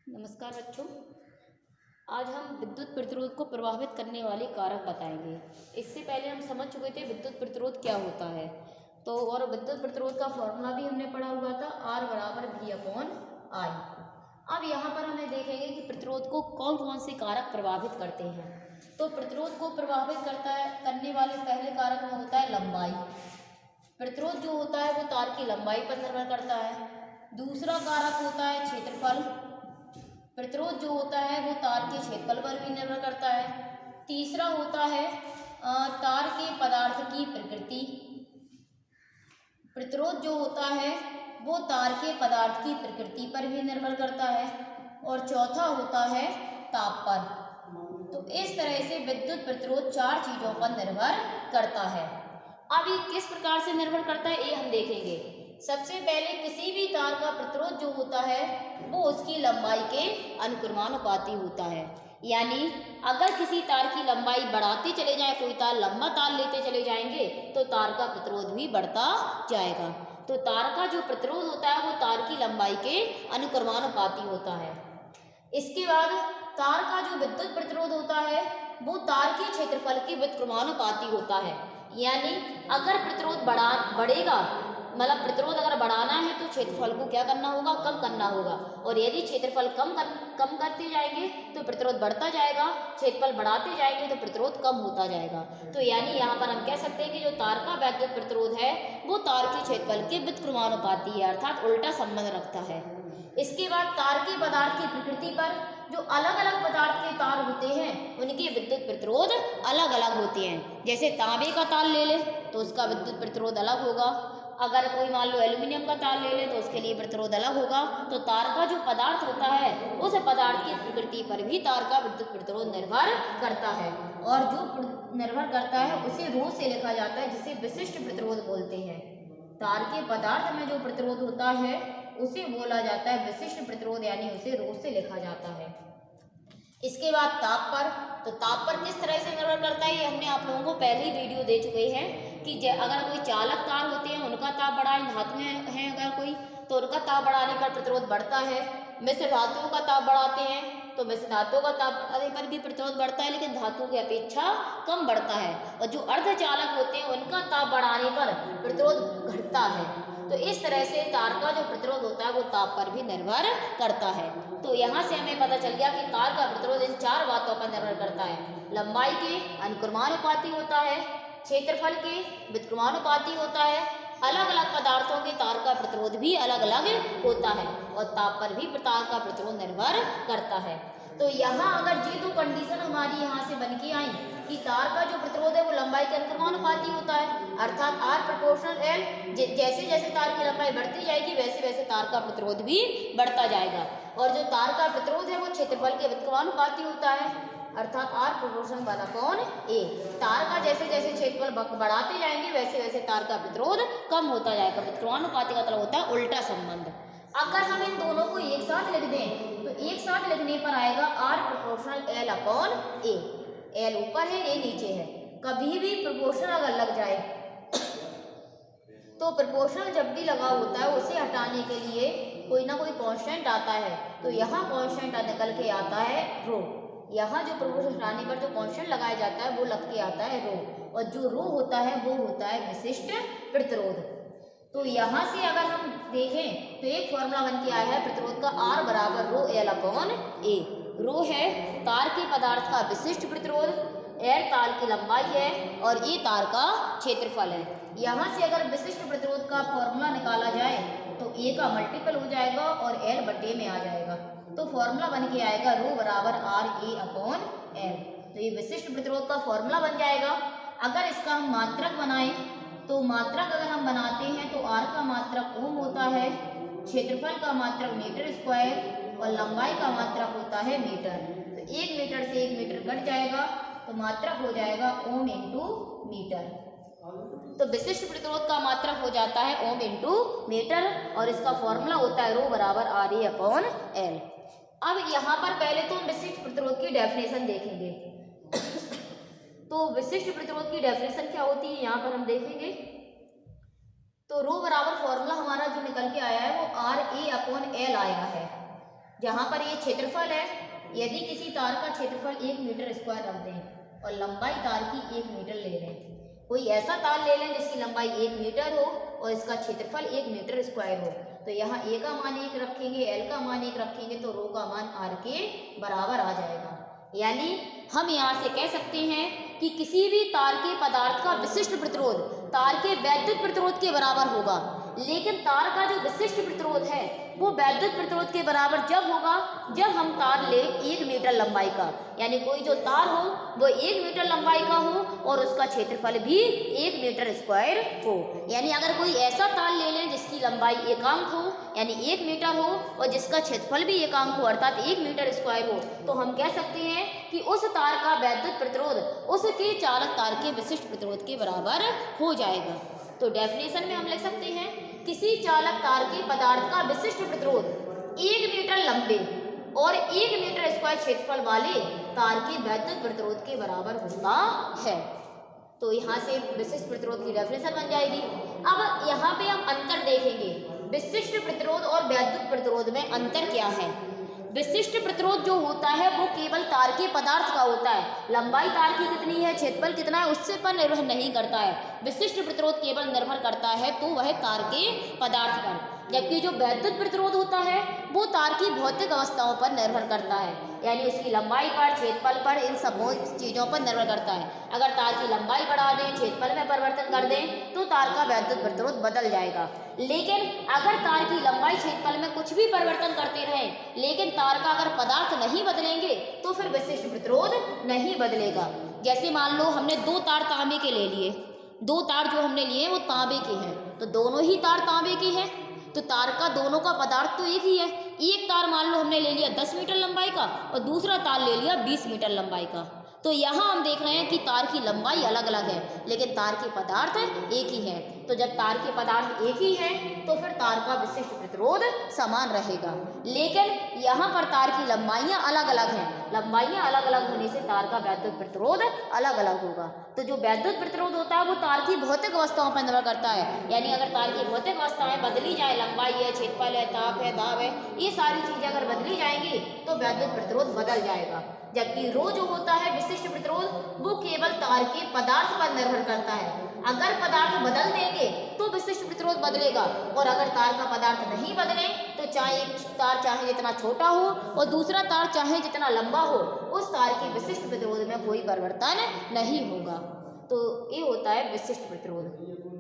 नमस्कार बच्चों। आज हम विद्युत प्रतिरोध को प्रभावित करने वाले कारक बताएंगे। इससे पहले हम समझ चुके थे विद्युत प्रतिरोध क्या होता है। तो और विद्युत प्रतिरोध का फॉर्मूला भी हमने पढ़ा हुआ था, R बराबर V/I। अब यहाँ पर हमें देखेंगे कि प्रतिरोध को कौन कौन से कारक प्रभावित करते हैं। तो प्रतिरोध को प्रभावित करने वाले पहले कारक में होता है लंबाई। प्रतिरोध जो होता है वो तार की लंबाई पर निर्भर करता है। दूसरा कारक होता है क्षेत्रफल। प्रतिरोध जो होता है वो तार के क्षेत्रफल पर भी निर्भर करता है। तीसरा होता है तार के पदार्थ की प्रकृति। प्रतिरोध जो होता है वो तार के पदार्थ की प्रकृति पर भी निर्भर करता है। और चौथा होता है ताप पर। तो इस तरह से विद्युत प्रतिरोध 4 चीजों पर निर्भर करता है। अब ये किस प्रकार से निर्भर करता है ये हम देखेंगे। सबसे पहले किसी भी तार का प्रतिरोध जो होता है वो उसकी लंबाई के अनुक्रमानुपाती होता है। यानी अगर किसी तार की लंबाई बढ़ाते चले जाएं, कोई तार लंबा तार लेते चले जाएंगे तो तार का प्रतिरोध भी बढ़ता जाएगा। तो तार का जो प्रतिरोध होता है वो तार की लंबाई के अनुक्रमानुपाती होता है। इसके बाद तार का जो विद्युत प्रतिरोध होता है वो तार के क्षेत्रफल के व्युत्क्रमानुपाती होता है। यानी अगर प्रतिरोध बढ़ेगा, मतलब प्रतिरोध अगर बढ़ाना है तो क्षेत्रफल को क्या करना होगा, कम करना होगा। और यदि क्षेत्रफल कम करते जाएंगे तो प्रतिरोध बढ़ता जाएगा, क्षेत्रफल बढ़ाते जाएंगे तो प्रतिरोध कम होता जाएगा। तो यानी यहाँ पर हम कह सकते हैं कि जो तार का वैद्युत प्रतिरोध है वो तार के क्षेत्रफल के व्युत्क्रमानुपाती है, अर्थात उल्टा संबंध रखता है। इसके बाद तार के पदार्थ की प्रकृति पर, जो अलग अलग पदार्थ के तार होते हैं उनके विद्युत प्रतिरोध अलग अलग होते हैं। जैसे तांबे का तार ले ले तो उसका विद्युत प्रतिरोध अलग होगा। अगर कोई मान लो एल्यूमिनियम का तार ले ले तो उसके लिए प्रतिरोध अलग होगा। तो तार का जो पदार्थ होता है उस पदार्थ की प्रकृति पर भी तार का विद्युत प्रतिरोध निर्भर करता है। और जो निर्भर करता है उसे रो से लिखा जाता है, जिसे विशिष्ट प्रतिरोध बोलते हैं। तार के पदार्थ में जो प्रतिरोध होता है उसे बोला जाता है विशिष्ट प्रतिरोध, यानी उसे रो से लिखा जाता है। इसके बाद ताप पर, तो ताप पर किस तरह से निर्भर करता है ये हमने आप लोगों को पहले ही वीडियो दे चुके हैं कि अगर कोई चालक तार होते हैं उनका ताप बढ़ाएं, धातुएं हैं अगर कोई तो उनका ताप बढ़ाने पर प्रतिरोध बढ़ता है। मिश्र धातुओं का ताप बढ़ाते हैं तो मिश्र धातुओं का ताप बढ़ाने पर भी प्रतिरोध बढ़ता है, लेकिन धातुओं की अपेक्षा कम बढ़ता है। और जो अर्धचालक होते हैं उनका ताप बढ़ाने पर प्रतिरोध घटता है। तो इस तरह से तार का जो प्रतिरोध होता है वो ताप पर भी निर्भर करता है। तो यहाँ से हमें पता चल गया कि तार का प्रतिरोध इन 4 बातों पर निर्भर करता है। लंबाई के अनुक्रमानुपाती होता है, क्षेत्रफल के व्युत्क्रमानुपाती होता है, अलग अलग पदार्थों के तार का प्रतिरोध भी अलग अलग होता है, और ताप पर भी तार का प्रतिरोध निर्भर करता है। तो यहाँ अगर ये 2 कंडीशन हमारी यहाँ से बन के आई कि तार का जो प्रतिरोध है वो लंबाई के अनुक्रमानुपाती होता है, अर्थात R/L। जैसे जैसे तार की लंबाई बढ़ती जाएगी वैसे वैसे तार का प्रतिरोध भी बढ़ता जाएगा। और जो तार का प्रतिरोध है वो क्षेत्रफल के व्युत्क्रमानुपाती होता है, अर्थात R/1/A। तार का जैसे जैसे क्षेत्रफल बढ़ाते जाएंगे वैसे वैसे तार का प्रतिरोध कम होता जाएगा। व्युत्क्रमानुपाती का मतलब होता है उल्टा संबंध। अगर हम इन दोनों को एक साथ लिख दें तो एक साथ लिखने पर आएगा R/L/A। L ऊपर है, A नीचे है। कभी भी प्रोपोर्शनल अगर लग जाए तो प्रोपोर्शनल जब भी लगा होता है उसे हटाने के लिए कोई ना कोई कांस्टेंट आता है। तो यहाँ कांस्टेंट निकल के आता है रो। यहाँ जो प्रोपोर्शनल हटाने पर जो कांस्टेंट लगाया जाता है वो लग के आता है रो, और जो रो होता है वो होता है विशिष्ट प्रतिरोध। तो यहाँ से अगर हम देखें तो एक फॉर्मूला बन के आया है प्रतिरोध का, R बराबर ρL/A। रो है तार के पदार्थ का विशिष्ट प्रतिरोध, L तार की लंबाई है और A तार का क्षेत्रफल है। यहाँ से अगर विशिष्ट प्रतिरोध का फॉर्मूला निकाला जाए तो A का मल्टीपल हो जाएगा और L बटे में आ जाएगा। तो फॉर्मूला बन के आएगा रो बराबर RA/L। तो ये विशिष्ट प्रतिरोध का फॉर्मूला बन जाएगा। अगर इसका हम मात्रक बनाएं तो मात्रक अगर हम बनाते हैं तो R का मात्रक ओम होता है, क्षेत्रफल का मात्रक मीटर स्क्वायर और लंबाई का मात्रक होता है मीटर। तो 1 मीटर से 1 मीटर कट जाएगा तो मात्रक हो जाएगा ओम इंटू मीटर। तो विशिष्ट प्रतिरोध का मात्रक हो जाता है ओम इंटू मीटर और इसका फॉर्मूला होता है रो बराबर RA/L। अब यहाँ पर पहले तो हम विशिष्ट प्रतिरोध की डेफिनेशन देखेंगे। तो विशिष्ट प्रतिरोध की डेफिनेशन क्या होती है यहाँ पर हम देखेंगे। तो रो बराबर फॉर्मूला हमारा जो निकल के आया है वो RA/L आया है। जहाँ पर ये क्षेत्रफल है, यदि किसी तार का क्षेत्रफल 1 मीटर स्क्वायर रख दें और लंबाई तार की 1 मीटर ले लें, कोई ऐसा तार ले लें जिसकी लंबाई 1 मीटर हो और इसका क्षेत्रफल 1 मीटर स्क्वायर हो, तो यहाँ ए का मान 1 रखेंगे, एल का मान 1 रखेंगे तो रो का मान आर के बराबर आ जाएगा। यानी हम यहाँ से कह सकते हैं कि किसी भी तार के पदार्थ का विशिष्ट प्रतिरोध तार के वैद्युत प्रतिरोध के बराबर होगा, लेकिन तार का जो विशिष्ट प्रतिरोध है वो वैद्युत प्रतिरोध के बराबर जब होगा जब हम तार ले 1 मीटर लंबाई का, यानी कोई जो तार हो वो 1 मीटर लंबाई का हो और उसका क्षेत्रफल भी 1 मीटर स्क्वायर हो। यानी अगर कोई ऐसा तार ले लें जिसकी लंबाई एकांक हो, यानी 1 मीटर हो और जिसका क्षेत्रफल भी एकांक हो अर्थात 1 मीटर स्क्वायर हो, तो हम कह सकते हैं कि उस तार का वैद्युत प्रतिरोध उसके चालक तार के विशिष्ट प्रतिरोध के बराबर हो जाएगा। तो डेफिनेशन में हम लिख सकते हैं किसी चालक तार के पदार्थ का विशिष्ट प्रतिरोध 1 मीटर लंबे और 1 मीटर स्क्वायर क्षेत्रफल वाले तार के वैद्युत प्रतिरोध के बराबर होता है। तो यहाँ से विशिष्ट प्रतिरोध की डेफिनेशन बन जाएगी। अब यहाँ पे हम अंतर देखेंगे, विशिष्ट प्रतिरोध और वैद्युत प्रतिरोध में अंतर क्या है। विशिष्ट प्रतिरोध जो होता है वो केवल तार के पदार्थ का होता है, लंबाई तार की कितनी है, क्षेत्रफल कितना है, उससे पर निर्भर नहीं करता है। विशिष्ट प्रतिरोध केवल निर्भर करता है तो वह तार के पदार्थ पर, जबकि जो वैद्युत प्रतिरोध होता है वो तार की भौतिक अवस्थाओं पर निर्भर करता है, यानी उसकी लंबाई पर, क्षेत्रफल पर, इन सब चीज़ों पर निर्भर करता है। अगर तार की लंबाई बढ़ा दें, क्षेत्रफल में परिवर्तन कर दें तो तार का वैद्युत प्रतिरोध बदल जाएगा। लेकिन अगर तार की लंबाई, क्षेत्रफल में कुछ भी परिवर्तन करते रहें, लेकिन तार का अगर पदार्थ नहीं बदलेंगे तो फिर विशिष्ट प्रतिरोध नहीं बदलेगा। जैसे मान लो हमने 2 तार तांबे के ले लिए, 2 तार जो हमने लिए वो तांबे के हैं, तो दोनों ही तार तांबे के हैं, तो तार का दोनों का पदार्थ तो एक ही है। एक तार मान लो हमने ले लिया 10 मीटर लंबाई का और दूसरा तार ले लिया 20 मीटर लंबाई का, तो यहाँ हम देख रहे हैं कि तार की लंबाई अलग अलग है लेकिन तार के पदार्थ एक ही है। तो जब तार के पदार्थ एक ही हैं तो फिर तार का विशिष्ट प्रतिरोध समान रहेगा। लेकिन यहाँ पर तार की लंबाइयाँ अलग अलग हैं, लंबाइयाँ अलग अलग होने से तार का वैद्युत प्रतिरोध अलग अलग होगा। तो जो वैद्युत प्रतिरोध होता है वो तार की भौतिक अवस्थाओं पर निर्भर करता है, यानी अगर तार की भौतिक अवस्थाएं बदली जाए, लंबाई है, क्षेत्रफल है, ताप है, दाब है, ये सारी चीज़ें अगर बदली जाएंगी तो वैद्युत प्रतिरोध बदल जाएगा। जबकि रो जो होता है विशिष्ट प्रतिरोध वो केवल तार के पदार्थ पर निर्भर करता है। अगर पदार्थ बदल देंगे तो विशिष्ट प्रतिरोध बदलेगा, और अगर तार का पदार्थ नहीं बदले तो चाहे एक तार चाहे जितना छोटा हो और दूसरा तार चाहे जितना लंबा हो, उस तार के विशिष्ट प्रतिरोध में कोई परिवर्तन नहीं होगा। तो ये होता है विशिष्ट प्रतिरोध।